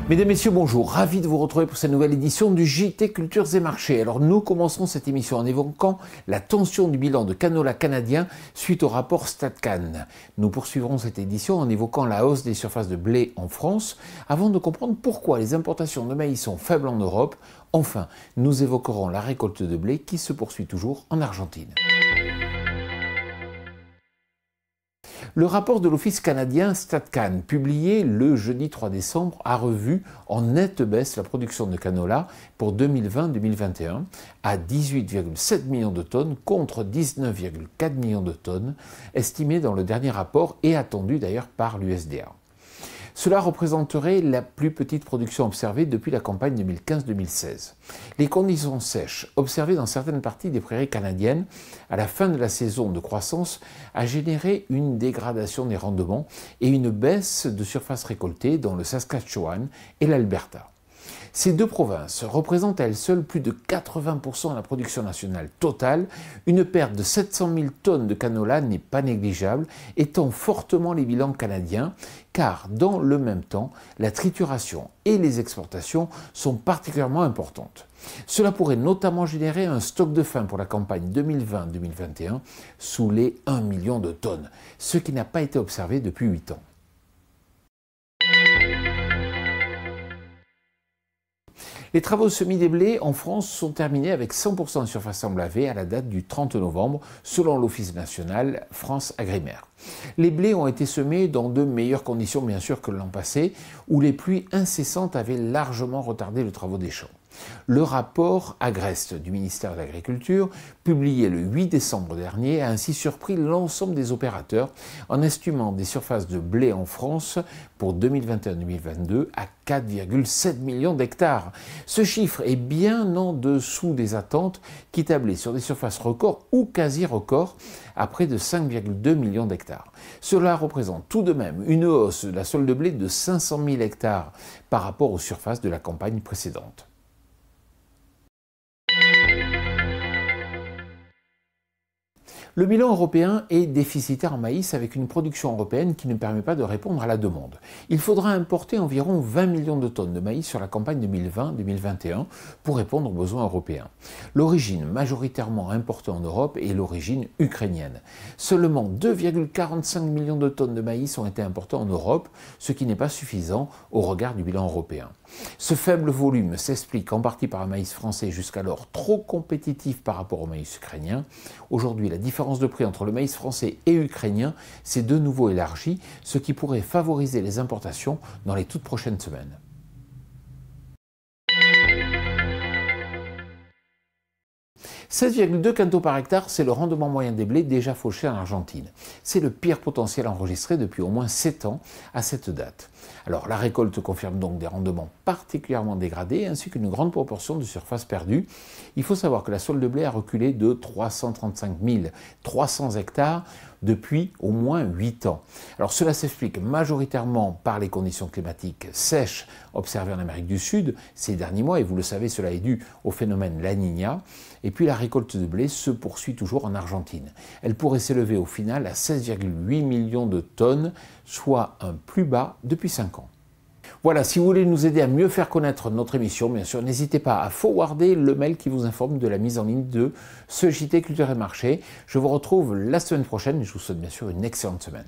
Mesdames, Messieurs, bonjour. Ravi de vous retrouver pour cette nouvelle édition du JT Cultures et Marchés. Alors nous commencerons cette émission en évoquant la tension du bilan de canola canadien suite au rapport StatCan. Nous poursuivrons cette édition en évoquant la hausse des surfaces de blé en France avant de comprendre pourquoi les importations de maïs sont faibles en Europe. Enfin, nous évoquerons la récolte de blé qui se poursuit toujours en Argentine. Le rapport de l'Office canadien StatCan, publié le jeudi 3 décembre, a revu en nette baisse la production de canola pour 2020-2021 à 18,7 millions de tonnes contre 19,4 millions de tonnes, estimées dans le dernier rapport et attendues d'ailleurs par l'USDA. Cela représenterait la plus petite production observée depuis la campagne 2015-2016. Les conditions sèches observées dans certaines parties des prairies canadiennes à la fin de la saison de croissance a généré une dégradation des rendements et une baisse de surface récoltée dans le Saskatchewan et l'Alberta. Ces deux provinces représentent à elles seules plus de 80% de la production nationale totale. Une perte de 700 000 tonnes de canola n'est pas négligeable, étant fortement les bilans canadiens, car dans le même temps, la trituration et les exportations sont particulièrement importantes. Cela pourrait notamment générer un stock de fin pour la campagne 2020-2021 sous les 1 million de tonnes, ce qui n'a pas été observé depuis 8 ans. Les travaux de semis des blés en France sont terminés avec 100% de surface emblavée à la date du 30 novembre, selon l'Office national France Agrimaire. Les blés ont été semés dans de meilleures conditions bien sûr que l'an passé, où les pluies incessantes avaient largement retardé les travaux des champs. Le rapport Agreste du ministère de l'Agriculture, publié le 8 décembre dernier, a ainsi surpris l'ensemble des opérateurs en estimant des surfaces de blé en France pour 2021-2022 à 4,7 millions d'hectares. Ce chiffre est bien en dessous des attentes qui tablaient sur des surfaces records ou quasi-records à près de 5,2 millions d'hectares. Cela représente tout de même une hausse de la solde de blé de 500 000 hectares par rapport aux surfaces de la campagne précédente. Le bilan européen est déficitaire en maïs avec une production européenne qui ne permet pas de répondre à la demande. Il faudra importer environ 20 millions de tonnes de maïs sur la campagne 2020-2021 pour répondre aux besoins européens. L'origine majoritairement importée en Europe est l'origine ukrainienne. Seulement 2,45 millions de tonnes de maïs ont été importées en Europe, ce qui n'est pas suffisant au regard du bilan européen. Ce faible volume s'explique en partie par un maïs français jusqu'alors trop compétitif par rapport au maïs ukrainien. Aujourd'hui, la différence de prix entre le maïs français et ukrainien s'est de nouveau élargie, ce qui pourrait favoriser les importations dans les toutes prochaines semaines. « 16,2 quintaux par hectare, c'est le rendement moyen des blés déjà fauchés en Argentine. C'est le pire potentiel enregistré depuis au moins 7 ans à cette date. Alors la récolte confirme donc des rendements particulièrement dégradés ainsi qu'une grande proportion de surface perdue. Il faut savoir que la solde de blé a reculé de 335 300 hectares depuis au moins 8 ans. Alors cela s'explique majoritairement par les conditions climatiques sèches observées en Amérique du Sud ces derniers mois, et vous le savez, cela est dû au phénomène La Niña. Et puis la récolte de blé se poursuit toujours en Argentine. Elle pourrait s'élever au final à 16,8 millions de tonnes, soit un plus bas depuis 5 ans. Voilà, si vous voulez nous aider à mieux faire connaître notre émission, bien sûr, n'hésitez pas à forwarder le mail qui vous informe de la mise en ligne de ce JT Culture et Marché. Je vous retrouve la semaine prochaine et je vous souhaite bien sûr une excellente semaine.